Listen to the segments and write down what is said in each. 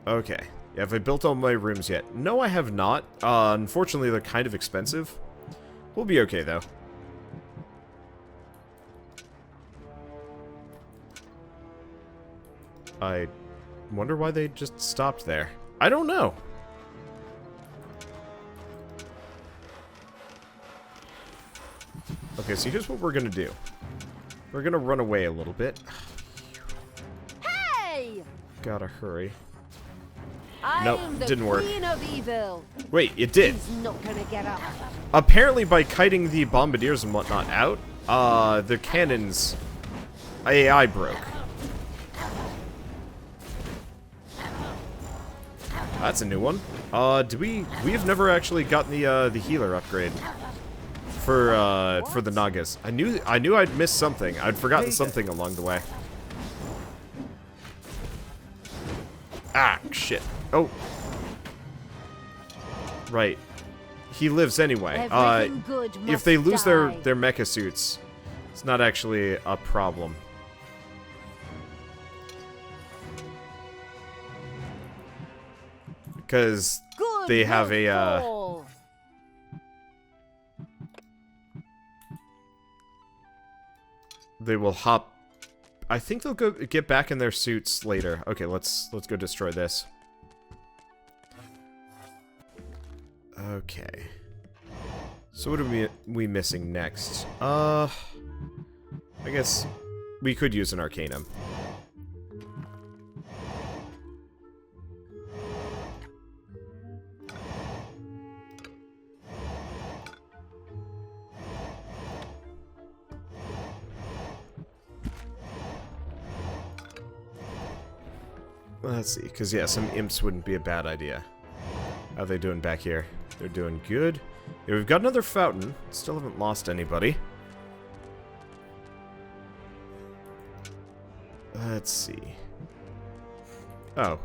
Okay. Yeah, have I built all my rooms yet? No, I have not. Unfortunately, they're kind of expensive. We'll be okay, though. I wonder why they just stopped there. I don't know. Okay, so here's what we're gonna do. We're gonna run away a little bit. Hey! Gotta hurry. Nope, didn't work. Queen of evil. Wait, it did. He's not gonna get up. Apparently, by kiting the bombardiers and whatnot out, the cannons AI broke. That's a new one. We've never actually gotten the healer upgrade for the Nagas. I knew I'd missed something. I'd forgotten something along the way. Ah, shit. Oh. Right. He lives anyway. If they lose their mecha suits, it's not actually a problem. Because they have a, they will hop. I think they'll get back in their suits later. Okay, let's go destroy this. Okay. So what are we missing next? I guess we could use an Arcanum. Let's see, because yeah, some imps wouldn't be a bad idea. How are they doing back here? They're doing good. Yeah, we've got another fountain. Still haven't lost anybody. Let's see. Oh.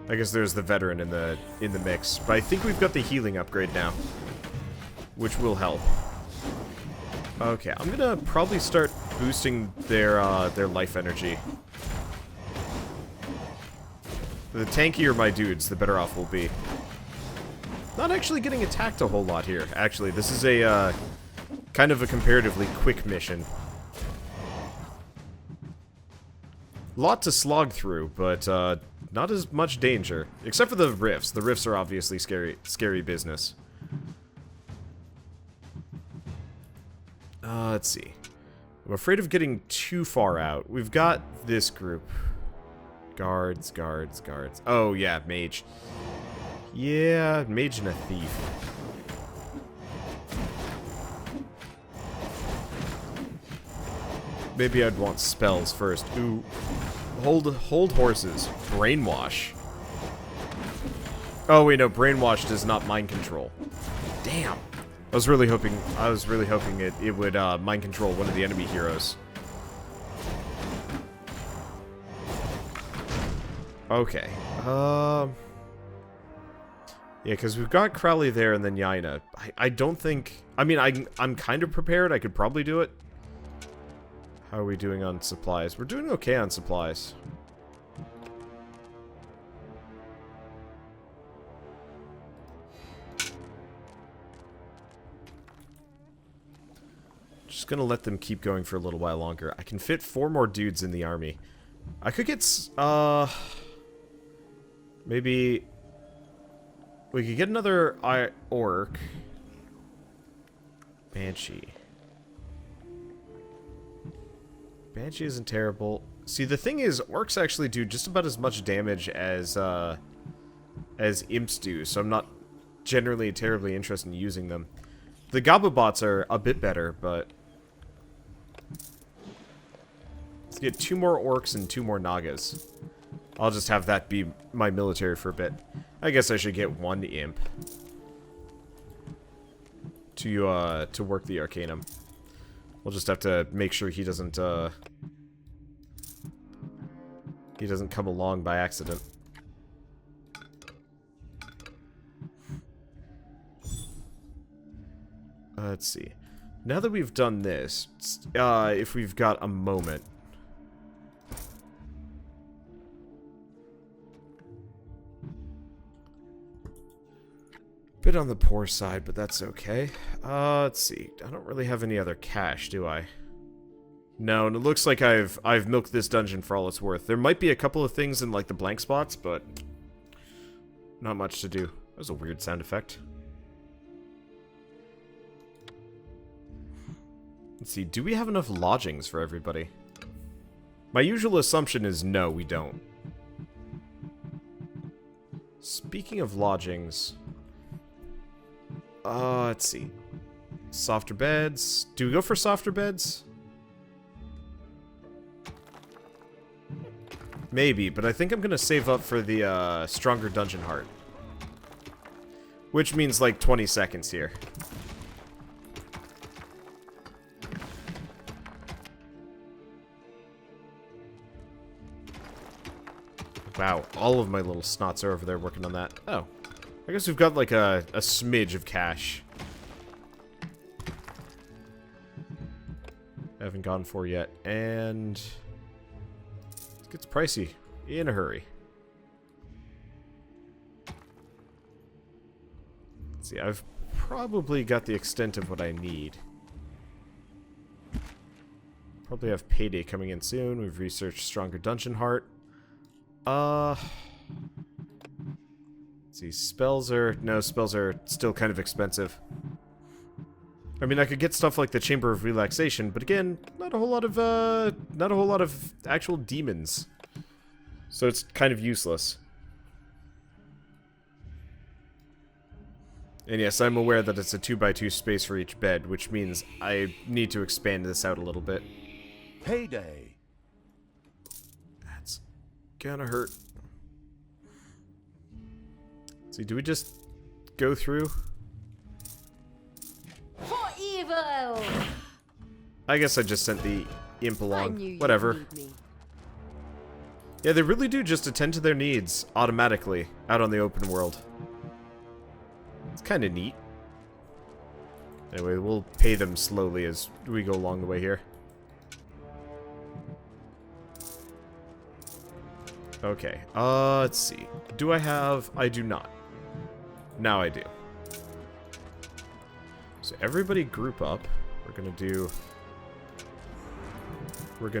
I guess there's the veteran in the mix. But I think we've got the healing upgrade now, which will help. Okay, I'm gonna probably start boosting their life energy. The tankier my dudes, the better off we'll be. Not actually getting attacked a whole lot here. Actually, this is a kind of a comparatively quick mission. Lot to slog through, but not as much danger. Except for the rifts. The rifts are obviously scary business. Let's see. I'm afraid of getting too far out. We've got this group. Guards. Oh, yeah, mage. Yeah, mage and a thief. Maybe I'd want spells first. Ooh. Hold horses. Brainwash. Oh, wait, no, brainwash does not mind control. Damn. I was really hoping it would mind control one of the enemy heroes. Okay. Yeah, because we've got Crowley there and then Jaina. I don't think... I mean, I'm kind of prepared. I could probably do it. How are we doing on supplies? We're doing okay on supplies. Just gonna let them keep going for a little while longer. I can fit 4 more dudes in the army. I could get... maybe... we could get another orc. Banshee. Banshee isn't terrible. See, the thing is, orcs actually do just about as much damage as imps do, so I'm not generally terribly interested in using them. The Wanderbots are a bit better, but... let's get 2 more orcs and 2 more Nagas. I'll just have that be my military for a bit. I guess I should get 1 imp to work the Arcanum. We'll just have to make sure he doesn't come along by accident. Let's see. Now that we've done this, if we've got a moment. Bit on the poor side, but that's okay. Let's see. I don't really have any other cash, do I? No, and it looks like I've milked this dungeon for all it's worth. There might be a couple of things in, like, the blank spots, but not much to do. That was a weird sound effect. Let's see. Do we have enough lodgings for everybody? My usual assumption is no, we don't. Speaking of lodgings... let's see. Softer beds. Do we go for softer beds? Maybe, but I think I'm gonna save up for the, stronger dungeon heart. Which means, like, 20 seconds here. Wow, all of my little snots are over there working on that. Oh. I guess we've got, like, a smidge of cash. I haven't gone for yet, and... it gets pricey in a hurry. Let's see, I've probably got the extent of what I need. Probably have payday coming in soon. We've researched stronger dungeon heart. Let's see, spells are... no, spells are still kind of expensive. I mean, I could get stuff like the Chamber of Relaxation, but again, not a whole lot of actual demons. So it's kind of useless. And yes, I'm aware that it's a 2x2 space for each bed, which means I need to expand this out a little bit. Payday. That's gonna hurt. See, do we just go through? For evil! I guess I just sent the imp I along. knew you'd Whatever. need me. Yeah, they really do just attend to their needs automatically out on the open world. It's kind of neat. Anyway, we'll pay them slowly as we go along the way here. Okay, let's see. Do I have... I do not. Now I do. So everybody group up. We're gonna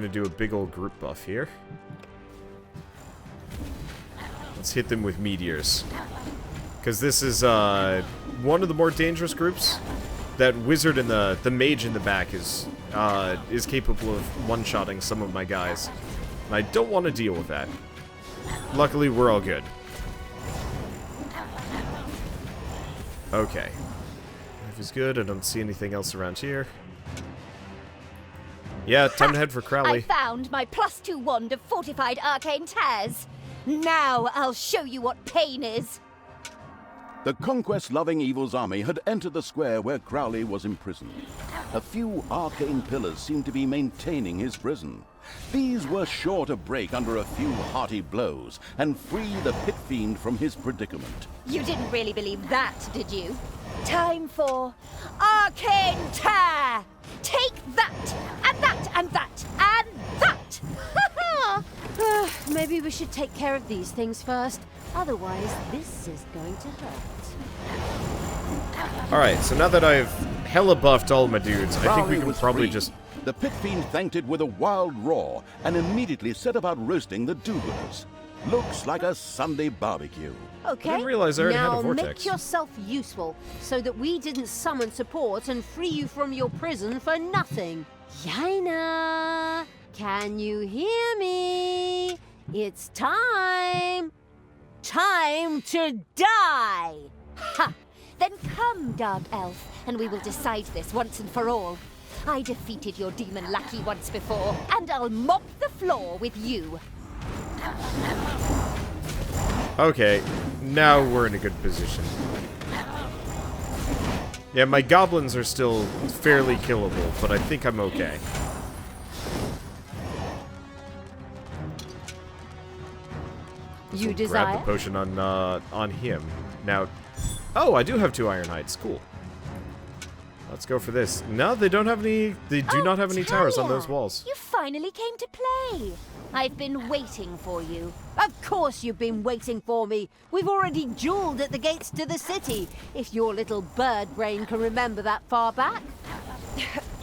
do a big old group buff here. Let's hit them with meteors. Because this is one of the more dangerous groups. That wizard and the mage in the back is capable of one-shotting some of my guys. And I don't want to deal with that. Luckily, we're all good. Okay. Life is good. I don't see anything else around here. Yeah, time to head for Crowley. I found my +2 wand of fortified arcane tears. Now I'll show you what pain is. The conquest-loving evil's army had entered the square where Crowley was imprisoned. A few arcane pillars seemed to be maintaining his prison. These were sure to break under a few hearty blows and free the pit fiend from his predicament. You didn't really believe that, did you? Time for arcane tear! Take that! And that! And that! And that! Maybe we should take care of these things first. Otherwise, this is going to hurt. Alright, so now that I've hella buffed all my dudes, I think we Crowley can was probably free. just... The pit fiend thanked it with a wild roar and immediately set about roasting the do-gooders. Looks like a Sunday barbecue. Okay, I didn't realize I already had a now vortex. make yourself useful so that we didn't summon support and free you from your prison for nothing. Jaina, can you hear me? It's time. Time to die. Ha! Then come, dark elf, and we will decide this once and for all. I defeated your demon lackey once before, and I'll mop the floor with you. Okay, now we're in a good position. Yeah, my goblins are still fairly killable, but I think I'm okay. You Grab desire? the potion on him. Now, oh, I do have 2 Ironhides. Cool. Let's go for this. No, they don't have any. They do not have any towers on Thalya, those walls. You finally came to play. I've been waiting for you. Of course you've been waiting for me. We've already duelled at the gates to the city, if your little bird brain can remember that far back.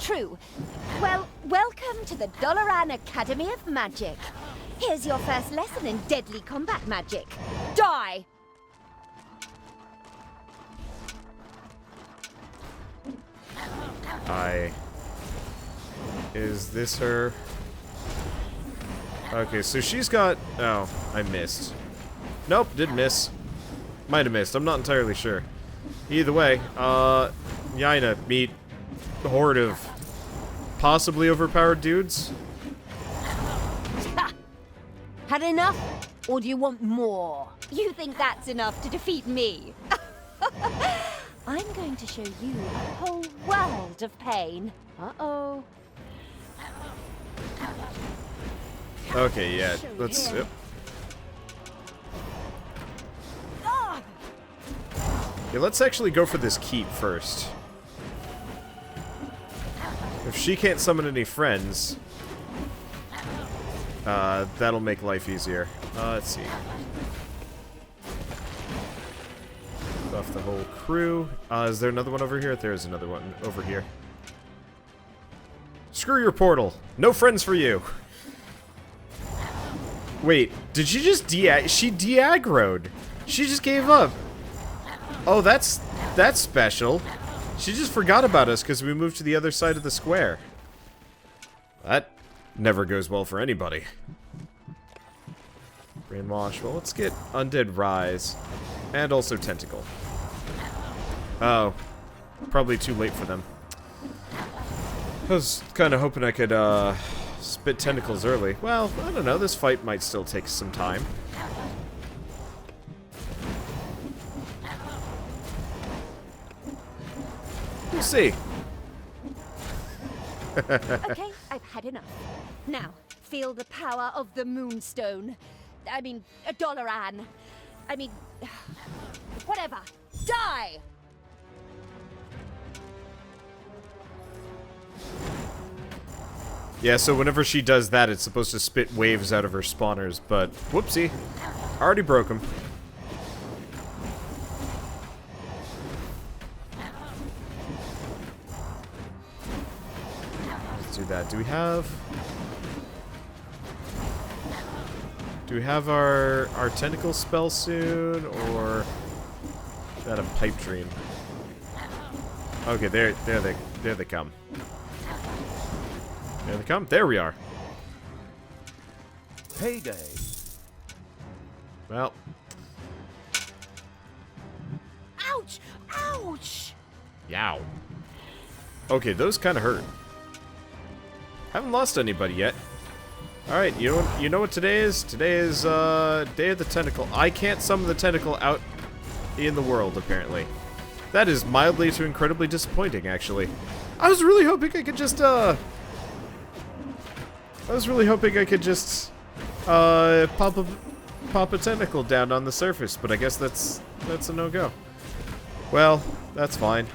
True. Well, welcome to the Doloran Academy of Magic. Here's your first lesson in deadly combat magic. Die! Is this her? Okay, so she's got... Oh, I missed. Nope, didn't miss. Might have missed, I'm not entirely sure. Either way, Jaina, meet a horde of possibly overpowered dudes. Had enough? Or do you want more? You think that's enough to defeat me? I'm going to show you a whole world of pain. Uh-oh. Okay, yeah, let's... Yep. Yeah, let's actually go for this keep first. If she can't summon any friends, that'll make life easier. Let's see. Buff the whole crew. Is there another one over here? There's another one over here. Screw your portal. No friends for you. Wait, did she just she de-aggroed? She just gave up. Oh, that's special. She just forgot about us because we moved to the other side of the square. That never goes well for anybody. Brainwash. Well, let's get Undead Rise. And also Tentacle. Oh. Probably too late for them. I was kind of hoping I could, spit tentacles early. Well, I don't know. This fight might still take some time. We'll see. Okay, I've had enough. Now, feel the power of the Moonstone. I mean, a Doloran. I mean, whatever. Die! Yeah, so whenever she does that, it's supposed to spit waves out of her spawners, but whoopsie. Already broke them. Let's do that. Do we have our tentacle spell soon, or is that a pipe dream? Okay, there they come. There they come. There we are. Payday. Well. Ouch! Ouch! Yow. Okay, those kind of hurt. Haven't lost anybody yet. Alright, you know what today is? Today is, Day of the Tentacle. I can't summon the tentacle out in the world, apparently. That is mildly to incredibly disappointing, actually. I was really hoping I could just, pop a tentacle down on the surface, but I guess that's a no-go. Well, that's fine.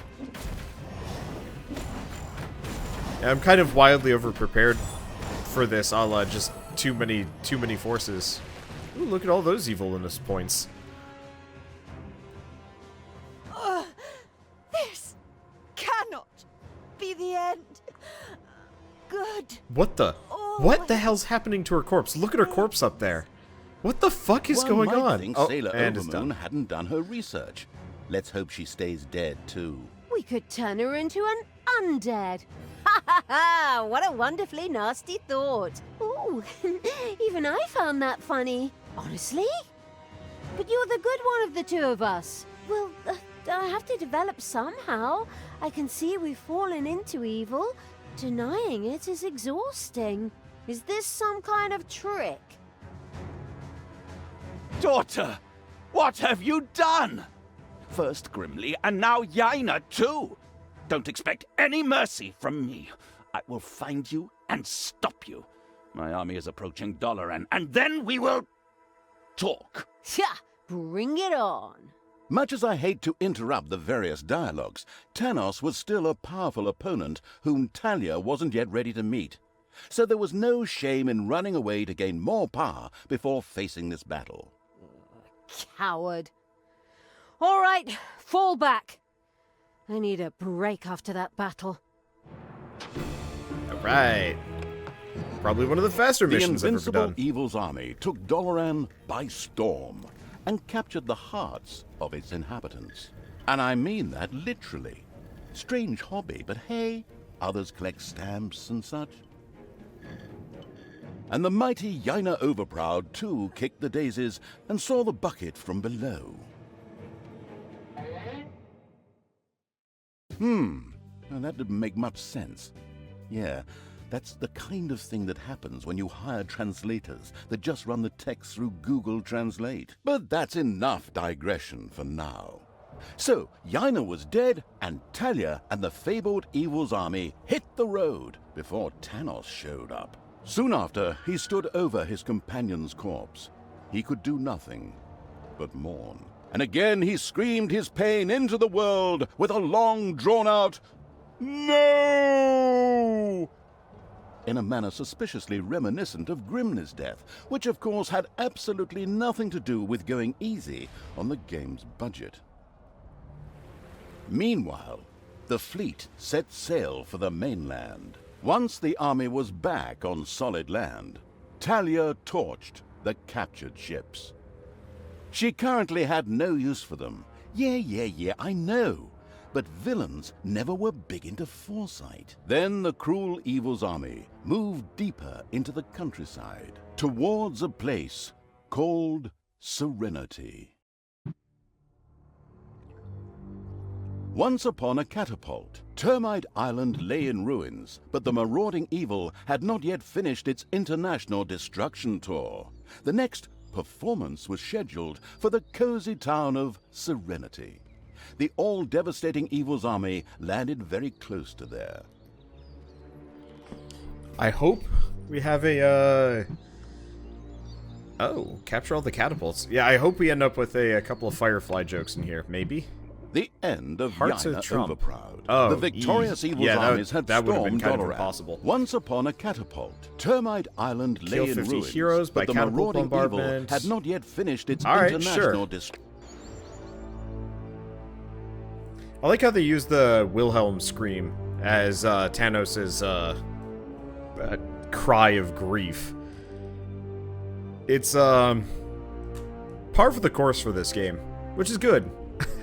Yeah, I'm kind of wildly overprepared for this, a la just too many forces. Ooh, look at all those evilness points. This cannot be the end. Good. What the? What the hell's happening to her corpse? Look at her corpse up there. What the fuck is going One might on? think Oh, Sailor and it's Overmoon done. hadn't done her research. Let's hope she stays dead too. We could turn her into an undead. Ha ha ha! What a wonderfully nasty thought. Ooh, even I found that funny. Honestly? But you're the good one of the two of us. Well, I have to develop somehow. I can see we've fallen into evil. Denying it is exhausting. Is this some kind of trick? Daughter, what have you done? First Grimly, and now Jaina too. Don't expect any mercy from me. I will find you and stop you. My army is approaching Doloran, and then we will talk. Yeah, bring it on. Much as I hate to interrupt the various dialogues, Tanos was still a powerful opponent whom Thalya wasn't yet ready to meet. so there was no shame in running away to gain more power before facing this battle. Coward. All right, fall back. I need a break after that battle. Alright. Probably one of the faster The missions I've ever invincible done. evil's army took Doloran by storm and captured the hearts of its inhabitants. And I mean that literally. Strange hobby, but hey, others collect stamps and such. And the mighty Jaina Overproud too kicked the daisies and saw the bucket from below. Now that didn't make much sense. Yeah, that's the kind of thing that happens when you hire translators that just run the text through Google Translate. But that's enough digression for now. So, Jaina was dead, and Thalya and the fabled evil's army hit the road before Thanos showed up. Soon after, he stood over his companion's corpse. He could do nothing but mourn. And again he screamed his pain into the world with a long, drawn-out "No!" in a manner suspiciously reminiscent of Grimly's death, which of course had absolutely nothing to do with going easy on the game's budget. Meanwhile, the fleet set sail for the mainland. Once the army was back on solid land, Thalya torched the captured ships. She currently had no use for them. Yeah, I know. But villains never were big into foresight. Then the cruel evil's army moved deeper into the countryside, towards a place called Serenity. Once upon a catapult, Termite Island lay in ruins, but the marauding evil had not yet finished its international destruction tour. The next performance was scheduled for the cozy town of Serenity. The all-devastating evil's army landed very close to there. I hope we have a, Oh, capture all the catapults. Yeah, I hope we end up with a couple of Firefly jokes in here, maybe? The end of Hearts of Jaina Trump. Overproud. Oh, the victorious evil's yeah, armies had that would have been stormed kind of Doloran. impossible. Once upon a catapult, Termite Island Kill lay in 50 ruins, heroes by but the catapult marauding evil bombardment. had not yet finished its All right, international sure. I like how they use the Wilhelm scream as Thanos' cry of grief. It's par for the course for this game, which is good.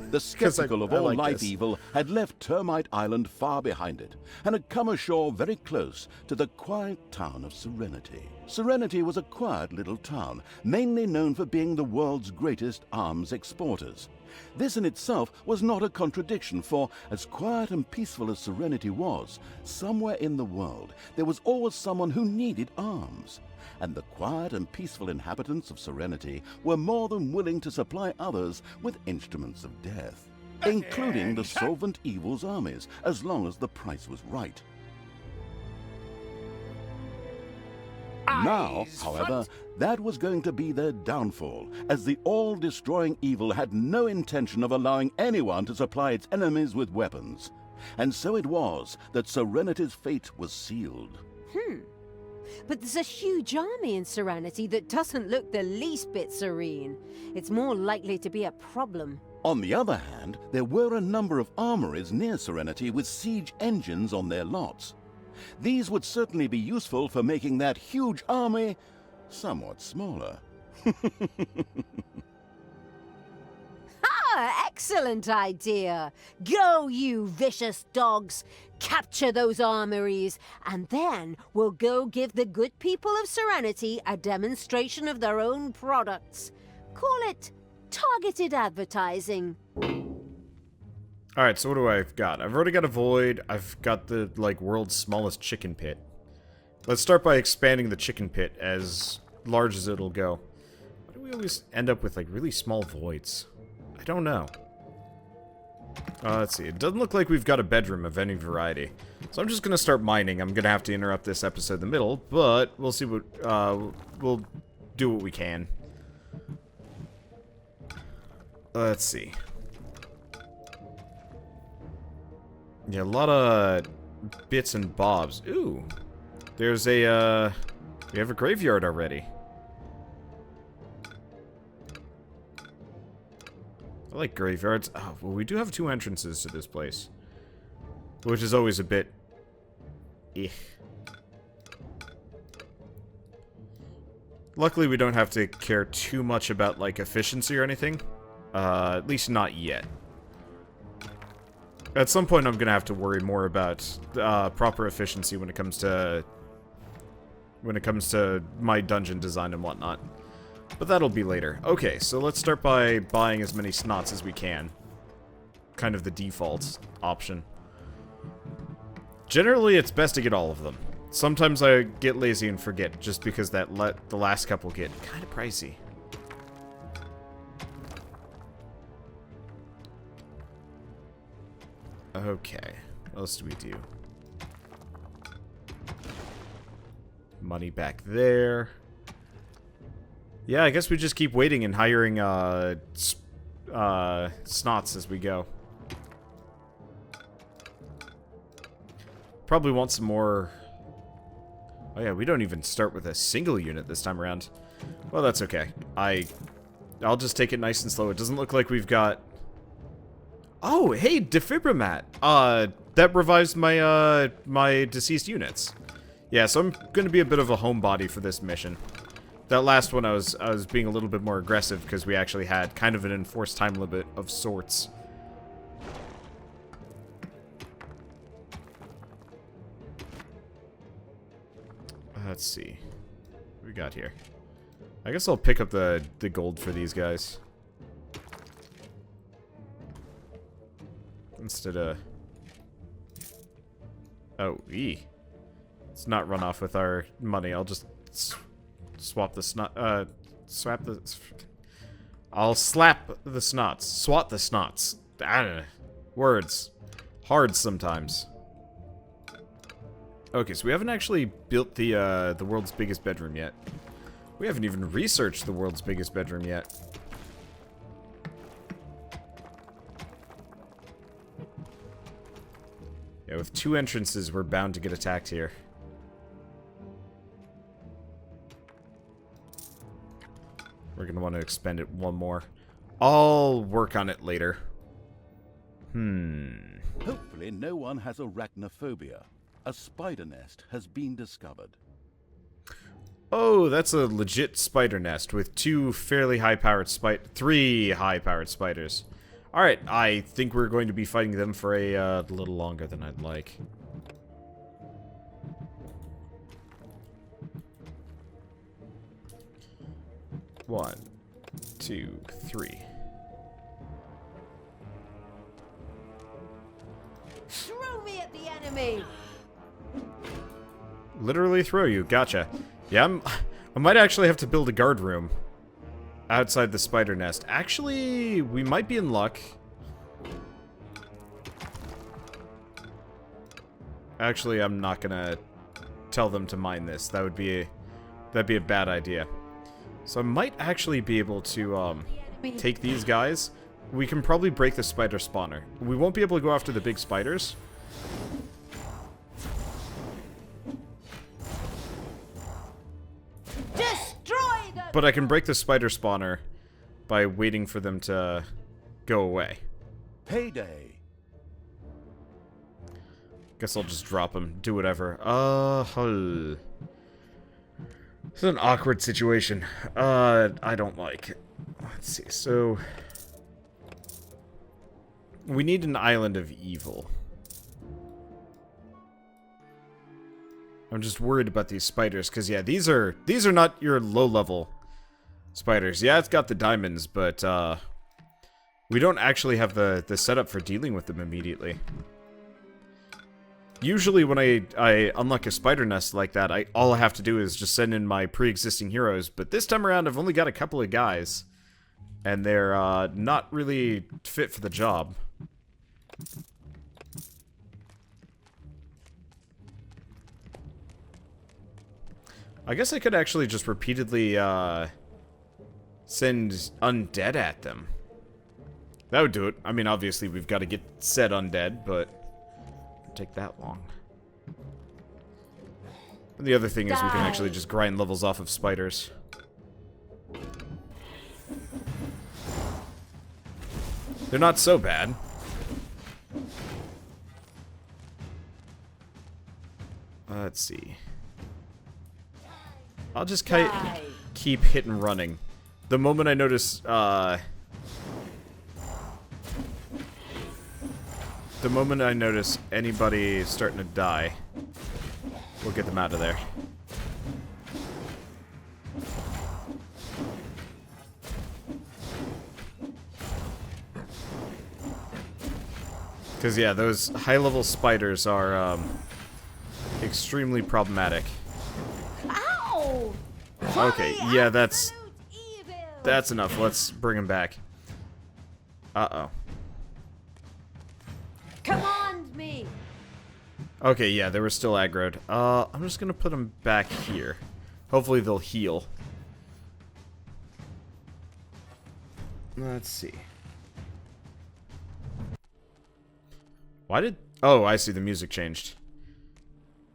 The skeptical of I all like life this. evil had left Termite Island far behind it, and had come ashore very close to the quiet town of Serenity. Serenity was a quiet little town, mainly known for being the world's greatest arms exporters. This in itself was not a contradiction, for as quiet and peaceful as Serenity was, somewhere in the world there was always someone who needed arms. And the quiet and peaceful inhabitants of Serenity were more than willing to supply others with instruments of death, including the solvent evil's armies, as long as the price was right. Now, however, that was going to be their downfall, as the all-destroying evil had no intention of allowing anyone to supply its enemies with weapons. And so it was that Serenity's fate was sealed. But there's a huge army in Serenity that doesn't look the least bit serene. It's more likely to be a problem. On the other hand, there were a number of armories near Serenity with siege engines on their lots. These would certainly be useful for making that huge army somewhat smaller. Excellent idea. Go, you vicious dogs. Capture those armories, and then we'll go give the good people of Serenity a demonstration of their own products. Call it targeted advertising. Alright, so what do I got? I've already got a void. I've got the, world's smallest chicken pit. Let's start by expanding the chicken pit as large as it'll go. Why do we always end up with, really small voids? I don't know. Let's see. It doesn't look like we've got a bedroom of any variety. So I'm just gonna start mining. I'm gonna have to interrupt this episode in the middle, but we'll see what, we'll do what we can. Let's see. Yeah, a lot of bits and bobs. Ooh. There's a, we have a graveyard already. I like graveyards. Oh, well, we do have 2 entrances to this place. Which is always a bit... eh. Luckily, we don't have to care too much about, like, efficiency or anything. At least not yet. At some point, I'm gonna have to worry more about proper efficiency when it comes to my dungeon design and whatnot. But that'll be later. Okay, so let's start by buying as many snots as we can. Kind of the default option. Generally, it's best to get all of them. Sometimes I get lazy and forget, just because the last couple get kind of pricey. Okay, what else do we do? Money back there. Yeah, I guess we just keep waiting and hiring snots as we go. Probably want some more... Oh yeah, we don't even start with a single unit this time around. Well, that's okay. I'll just take it nice and slow. It doesn't look like we've got... Oh, hey, defibrimat. That revives my, my deceased units. Yeah, so I'm gonna be a bit of a homebody for this mission. That last one I was being a little bit more aggressive because we actually had kind of an enforced time limit of sorts. Let's see. What we got here? I guess I'll pick up the gold for these guys. Instead of... Oh, let's not run off with our money. I'll just swap the snot... swap the... I'll slap the snots. Swat the snots. I don't know. Words. Hard sometimes. Okay, so we haven't actually built the world's biggest bedroom yet. We haven't even researched the world's biggest bedroom yet. Yeah, with 2 entrances, we're bound to get attacked here. We're gonna want to expend it 1 more. I'll work on it later. Hopefully no one has arachnophobia. A spider nest has been discovered. Oh, that's a legit spider nest with 2 fairly high-powered 3 high-powered spiders. Alright, I think we're going to be fighting them for a little longer than I'd like. One, 2, 3. Throw me at the enemy! Literally throw you. Gotcha. Yeah, I might actually have to build a guard room outside the spider nest. Actually, we might be in luck. Actually, I'm not gonna tell them to mine this. That'd be a bad idea. So I might actually be able to take these guys. We can probably break the spider spawner. We won't be able to go after the big spiders. But I can break the spider spawner by waiting for them to go away. Payday. Guess I'll just drop them. Do whatever. This is an awkward situation. I don't like it. Let's see. So we need an island of evil. I'm just worried about these spiders because yeah, these are not your low-level spiders. Yeah, it's got the diamonds, but we don't actually have the setup for dealing with them immediately. Usually when I unlock a spider nest like that, all I have to do is just send in my pre-existing heroes, but this time around I've only got a couple of guys, and they're not really fit for the job. I guess I could actually just repeatedly send undead at them. That would do it. I mean, obviously we've got to get said undead, but it won't take that long. And the other thing is we can actually just grind levels off of spiders. They're not so bad. Let's see. I'll just keep hit and running. The moment I notice, the moment I notice anybody starting to die, we'll get them out of there. Because, yeah, those high-level spiders are, extremely problematic. Ow! Okay, yeah, that's enough. Let's bring him back. Uh-oh. Command me! Okay, yeah, they were still aggroed. I'm just gonna put them back here. Hopefully they'll heal. Let's see. Why did... Oh, I see, the music changed.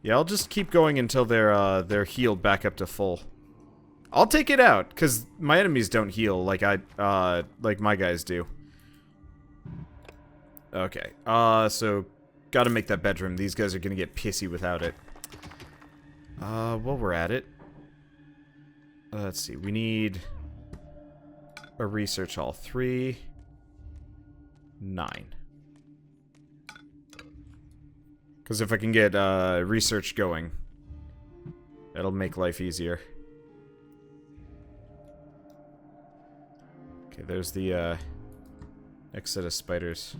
Yeah, I'll just keep going until they're healed back up to full. I'll take it out, because my enemies don't heal like like my guys do. Okay, so gotta make that bedroom. These guys are gonna get pissy without it. While we're at it, let's see, we need a research hall. 3, 9. Because if I can get research going, it'll make life easier. Okay, there's the next set of spiders.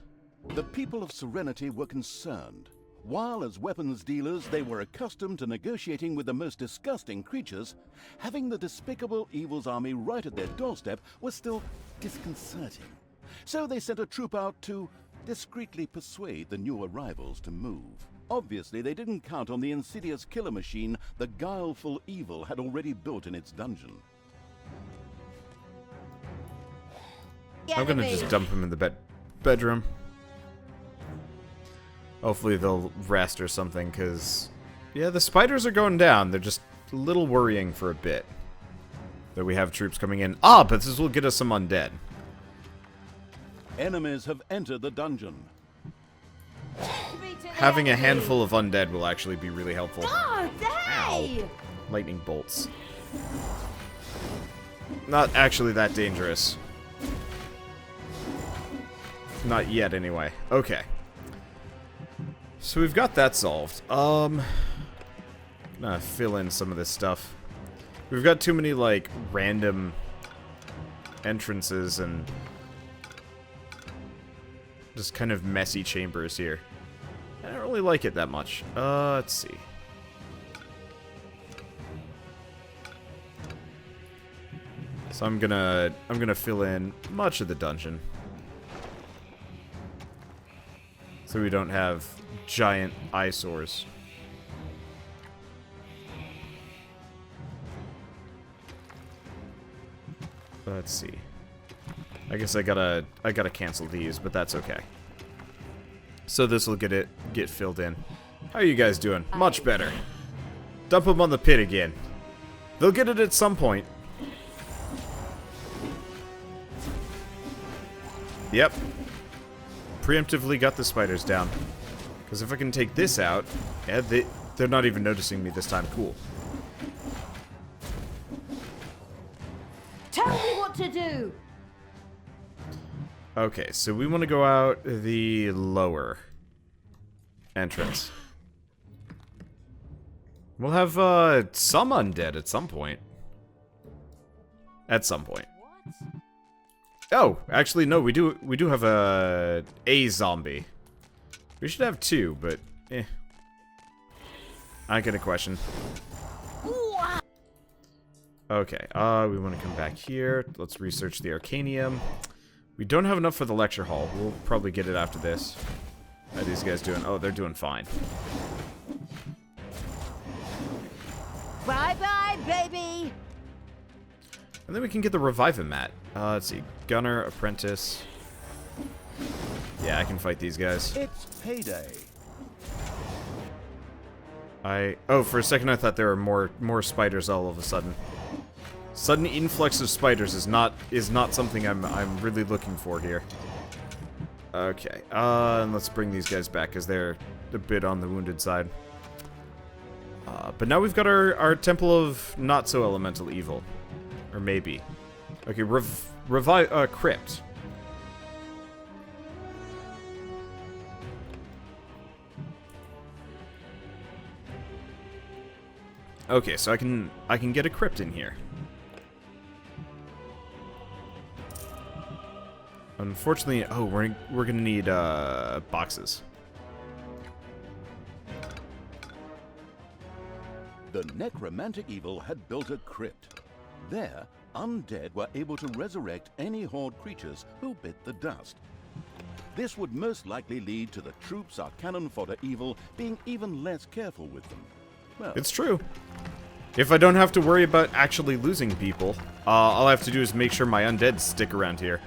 The people of Serenity were concerned. While as weapons dealers they were accustomed to negotiating with the most disgusting creatures, having the despicable evil's army right at their doorstep was still disconcerting. So they sent a troop out to discreetly persuade the new arrivals to move. Obviously, they didn't count on the insidious killer machine the guileful evil had already built in its dungeon. I'm gonna just dump him in the bedroom. Hopefully they'll rest or something, because... Yeah, the spiders are going down. They're just a little worrying for a bit. That we have troops coming in. Ah, but this will get us some undead. Enemies have entered the dungeon. Having a handful of undead will actually be really helpful. Oh, Ow. they! Lightning bolts. Not actually that dangerous. Not yet, anyway. Okay. So we've got that solved. Gonna fill in some of this stuff. We've got too many, like, random entrances and just kind of messy chambers here. I don't really like it that much. Let's see. So I'm gonna fill in much of the dungeon. So we don't have giant eyesores. Let's see. I guess I gotta cancel these, but that's okay. So this will get filled in. How are you guys doing? Much better. Dump them on the pit again. They'll get it at some point. Yep. Preemptively got the spiders down. Because if I can take this out, yeah, they're not even noticing me this time. Cool. Tell me what to do! Okay, so we want to go out the lower entrance. We'll have some undead at some point. At some point. Oh, actually no, we do have a zombie. We should have 2, but eh. I ain't gonna question. Okay, we want to come back here. Let's research the Arcanium. We don't have enough for the lecture hall. We'll probably get it after this. How are these guys doing? Oh, they're doing fine. Bye-bye, baby! And then we can get the Revive Mat. Let's see. Gunner, Apprentice. Yeah, I can fight these guys. It's payday. Oh, for a second I thought there were more spiders all of a sudden. Sudden influx of spiders is not something I'm really looking for here. Okay, and let's bring these guys back, because they're a bit on the wounded side. But now we've got our Temple of Not-So-Elemental Evil. Or maybe. Okay, revive, Crypt. Okay, so I can get a Crypt in here. Unfortunately, oh, we're gonna need boxes. The necromantic evil had built a crypt. There, undead were able to resurrect any horde creatures who bit the dust. This would most likely lead to the troops our cannon fodder evil being even less careful with them. Well, It's true. If I don't have to worry about actually losing people, all I have to do is make sure my undead stick around here,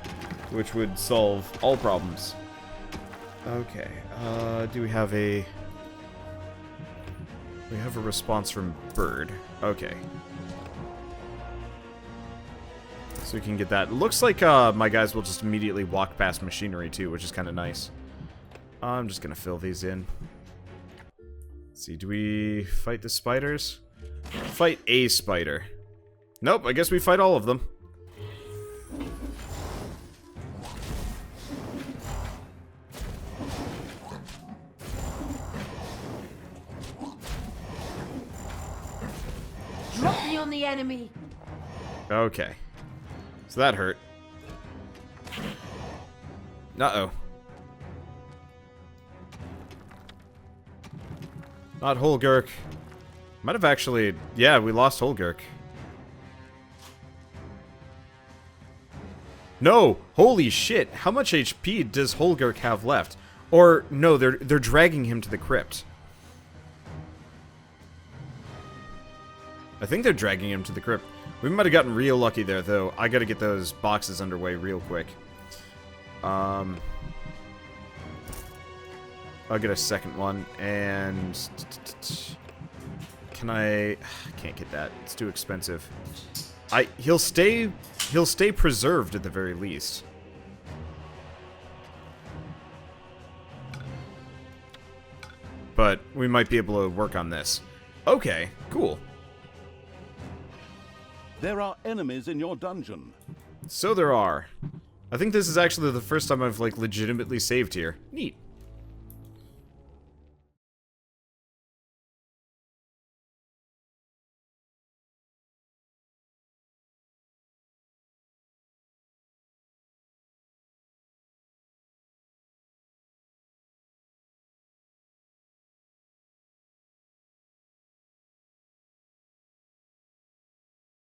which would solve all problems. Okay, do we have a... We have a response from Bird. Okay. So we can get that. Looks like my guys will just immediately walk past machinery too, which is kind of nice. I'm just gonna fill these in. Let's see, do we fight the spiders? Fight a spider. Nope, I guess we fight all of them. Drop me on the enemy. Okay. So that hurt. Uh-oh. Not Holgurk. Might have actually... Yeah, we lost Holgurk. No! Holy shit! How much HP does Holgurk have left? Or, no, they're dragging him to the crypt. I think they're dragging him to the crypt. We might have gotten real lucky there, though. I gotta get those boxes underway real quick. I'll get a second one, and... Can I... Can't get that. It's too expensive. He'll stay preserved at the very least. But we might be able to work on this. Okay, cool. there are enemies in your dungeon. So there are. I think this is actually the first time I've, like, legitimately saved here. Neat.